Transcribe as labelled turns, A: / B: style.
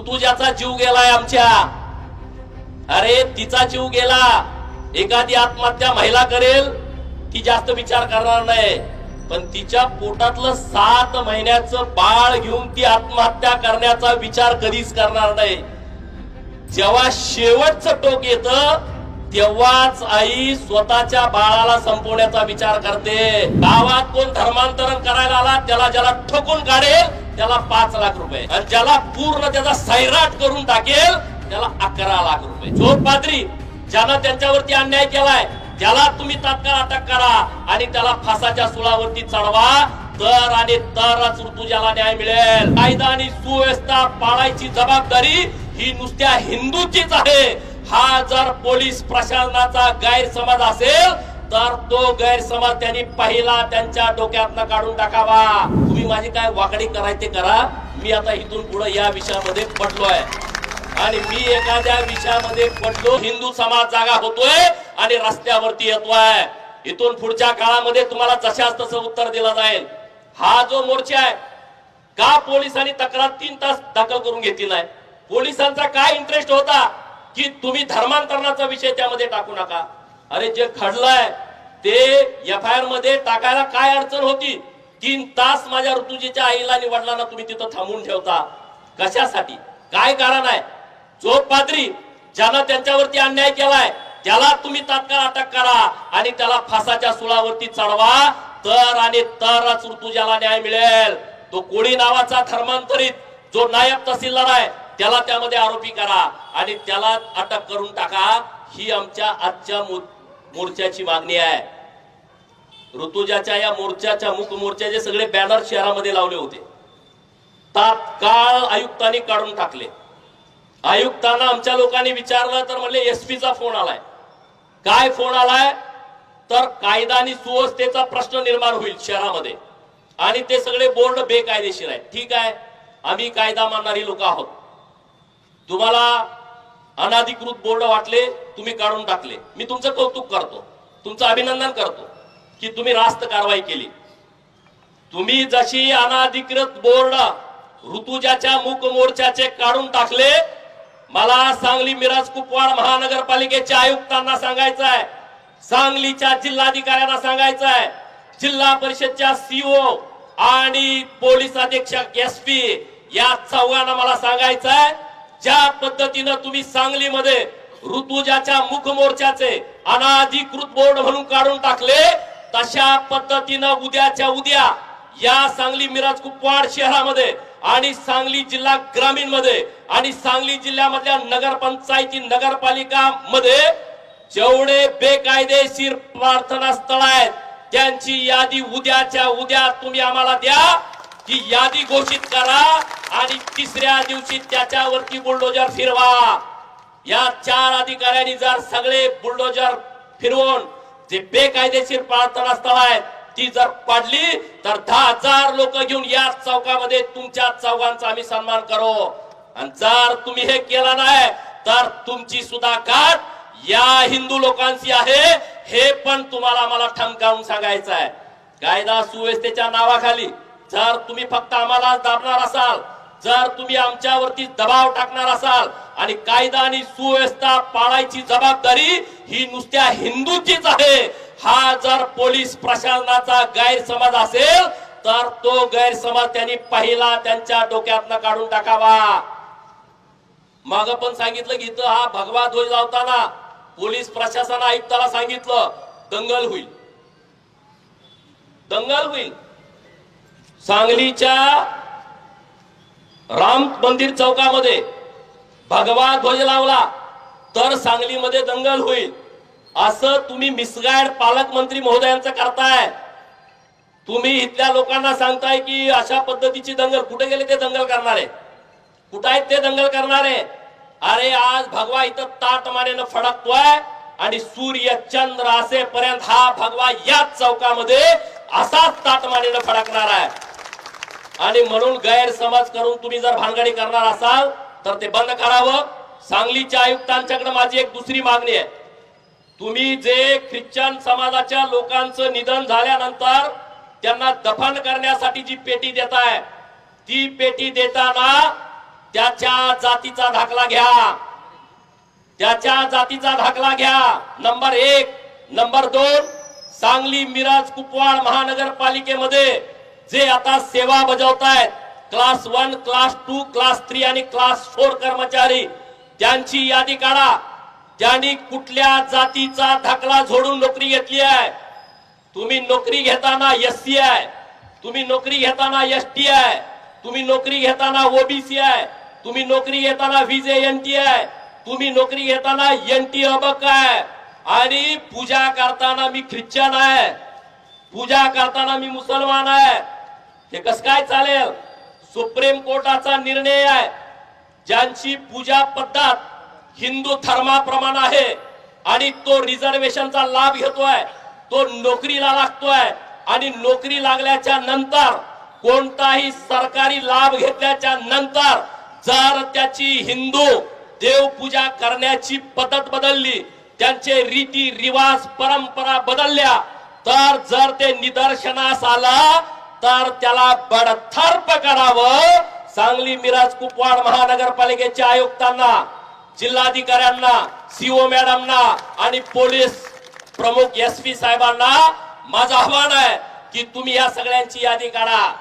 A: ऋतुजाचा जीव गेलाय आमच्या. अरे तिचा जीव गेला. एखादी आत्महत्या महिला करेल ती जास्त विचार करणार नाही, पण तिच्या पोटातलं 7 महिन्याचं बाळ घेऊन ती आत्महत्या करण्याचा विचार कधीच करणार नाही. जेव्हा शेवटचं टोक येतं तेव्हाच आई स्वतःच्या बाळाला संपवण्याचा विचार करते. गावात कोण धर्मांतरण करायला आला त्याला ज्याला ठोकून काढेल त्याला 5 लाख रुपये, आणि ज्याला पूर्ण त्याचा सैराट करून टाकेल त्याला 11 लाख रुपये. जो पाद्री ज्यानं त्यांच्यावरती अन्याय केलाय त्याला तुम्ही तात्काळ अटक करा आणि त्याला फासाच्या सुळावरती चढवा, तर आणि तरच ऋतुजाला न्याय मिळेल. कायदा आणि सुव्यवस्था पाळायची जबाबदारी ही नुसत्या हिंदूचीच आहे. हा जर पोलीस प्रशासनाचा गैरसमज असेल तर तो गैरसमज त्यांनी पहिला त्यांच्या डोक्यातनं काढून टाकावा. तुम्ही माझी काय वाकडी करायचे करा, मी आता इथून पुढे या विषयामध्ये पडलोय आणि मी एखाद्या विषयामध्ये पडलो हिंदू समाज जागा होतोय आणि रस्त्यावरती येतोय. इथून पुढच्या काळामध्ये तुम्हाला जशाच तसं उत्तर दिलं जाईल. हा जो मोर्चा आहे का पोलिसांनी तक्रार 3 तास दाखल करून घेतली नाही? पोलिसांचा काय इंटरेस्ट होता की तुम्ही धर्मांतरणाचा विषय त्यामध्ये टाकू नका? अरे जे घडलंय ते एफआयआर मध्ये टाकायला काय अडचण होती? 3 तास माझ्या ऋतुजीच्या आईला आणि वडिलांना तुम्ही तिथं थांबून ठेवता कशासाठी? काय कारण आहे? जो पाद्री ज्यानं त्यांच्यावरती अन्याय केलाय त्याला तुम्ही तात्काळ अटक करा आणि त्याला फासाच्या सुळावरती चढवा, तर आणि तरच ऋतुजाला न्याय मिळेल. तो कोळी नावाचा धर्मांतरित जो नायब तहसीलदार आहे त्याला त्यामध्ये आरोपी करा आणि त्याला अटक करून टाका. ही आमच्या आजच्या मोर्चाची मागणी आहे. ऋतुजाच्या या मोर्चाच्या मुख मोर्चाचे सगळे बॅनर शहरामध्ये लावले होते, तात्काळ आयुक्तांनी काढून टाकले. आयुक्तांना आमच्या लोकांनी विचारलं तर म्हणले एसपीचा फोन आलाय. काय फोन आलाय? तर कायदा आणि सुव्यवस्थेचा प्रश्न निर्माण होईल शहरामध्ये आणि ते सगळे बोर्ड बेकायदेशीर आहेत. ठीक आहे, आम्ही कायदा मानणारी लोक आहोत. तुम्हाला अनाधिकृत बोर्ड वाटले, तुम्ही काढून टाकले, मी तुमचं कौतुक करतो, तुमचं अभिनंदन करतो की तुम्ही रास्त कारवाई केली. तुम्ही जशी अनाधिकृत बोर्ड ऋतुजाच्या मूक मोर्चाचे काढून टाकले, मला सांगली मिरज कुपवाड महानगरपालिकेच्या आयुक्तांना सांगायचं आहे, सांगलीच्या जिल्हाधिकाऱ्यांना सांगायचं आहे, जिल्हा परिषदच्या सीओ आणि पोलीस अधीक्षक एसपी या चौघांना मला सांगायचं आहे, ज्या पद्धतीनं तुम्ही सांगलीमध्ये ऋतुजाच्या मुख मोर्चाचे अनाधिकृत बोर्ड म्हणून काढून टाकले, तशा पद्धतीनं उद्याच्या उद्या या सांगली मिरज कुपवाड शहरामध्ये आणि सांगली जिल्हा ग्रामीण मध्ये आणि सांगली जिल्ह्यामधल्या नगरपंचायती नगरपालिका मध्ये जेवढे बेकायदेशीर प्रार्थना स्थळ आहेत त्यांची यादी उद्याच्या उद्या तुम्ही आम्हाला द्या. ती यादी घोषित करा आणि 3ऱ्या दिवशी त्याच्यावरती बुलडोजर फिरवा. या 4 अधिकाऱ्यांनी जर सगळे बुलडोजर फिरवून जे बेकायदेशीर प्रार्थना स्थळ आहेत ती जर पाडली तर 10,000 लोक घेऊन या चौकामध्ये तुमच्या चौघांचा आम्ही सन्मान करू. आणि जर तुम्ही हे केलं नाही तर तुमची सुद्धा गाठ या हिंदू लोकांची आहे, हे पण तुम्हाला मला ठणकावून सांगायचं आहे. कायदा सुव्यवस्थेच्या नावाखाली जर तुम्ही फक्त आम्हाला दाबणार असाल, जर तुम्ही आमच्यावरती दबाव टाकणार असाल आणि कायदा आणि सुव्यवस्था पाळायची जबाबदारी ही नुसत्या हिंदूचीच आहे, हा जर पोलीस प्रशासनाचा गैरसमज असेल तर तो गैरसमज त्यांनी पहिला त्यांच्या डोक्यातनं काढून टाकावा. माग पण सांगितलं की इथं हा भगवा ध्वज लावताना पोलीस प्रशासन आयुक्ताला सांगितलं दंगल होईल, दंगल होईल. सांगलीच्या राम मंदिर चौकामध्ये भगवा ध्वज लावला तर सांगलीमध्ये दंगल होईल, असं तुम्ही मिसगाईड पालकमंत्री महोदयांचं करताय. तुम्ही इथल्या लोकांना सांगताय की अशा पद्धतीची दंगल. कुठे गेले ते दंगल करणारे? कुठे आहेत ते दंगल करणारे? अरे आज भगवा इथं ताटमानेनं फडकतोय आणि सूर्य चंद्र असेपर्यंत हा भगवा याच चौकामध्ये असाच ताटमानेनं फडकणार आहे. आणि म्हणून गैरसमज करून तुम्ही जर भानगडी करणार असाल तर ते बंद करावं. सांगलीच्या आयुक्तांच्याकडे माझी एक दुसरी मागणी आहे. तुम्ही जे ख्रिश्चन समाजाच्या लोकांचं निधन झाल्यानंतर त्यांना दफन करण्यासाठी जी पेटी देताय, ती पेटी देताना त्याच्या जातीचा दाखला घ्या, त्याच्या जातीचा दाखला घ्या. नंबर 1. नंबर 2, सांगली मिरज कुपवाड महानगरपालिकेमध्ये जे आता सेवा बजावतायत क्लास 1, क्लास 2, क्लास 3 आणि क्लास 4 कर्मचारी, त्यांची यादी काढा. त्यांनी कुठल्या जातीचा दाखला जोडून नोकरी घेतली आहे. तुम्ही नोकरी घेताना एससी आहे, तुम्ही नोकरी घेताना एसटी आहे, तुम्ही नोकरी घेताना ओबीसी आहे, तुम्ही नोकरी घेताना व्हीजेएनटी आहे, तुम्ही नोकरी घेताना एनटी अबक आहे, आणि पूजा करताना मी ख्रिश्चन आहे, पूजा करताना मी मुसलमान आहे. हे कसं काय चालेल? सुप्रीम कोर्टाचा निर्णय आहे. ज्यांची पूजा पद्धत हिंदू धर्माप्रमाणे आहे आणि तो रिझर्वेशनचा लाभ घेतोय, तो नोकरीला लागतोय, आणि नोकरी लागल्याच्या नंतर कोणताही सरकारी लाभ घेतल्याच्या नंतर जर त्याची हिंदू देवपूजा करण्याची पद्धत बदलली, त्यांचे रीती रिवाज परंपरा बदलल्या, तर जर ते निदर्शनास आलं तर त्याला बडतर्फ करावं. सांगली मिरज कुपवाड महानगरपालिकेच्या आयुक्तांना, जिल्हाधिकाऱ्यांना, सीओ मॅडमना आणि पोलीस प्रमुख एसपी साहेबांना माझं आव्हान आहे की तुम्ही या सगळ्यांची यादी काढा.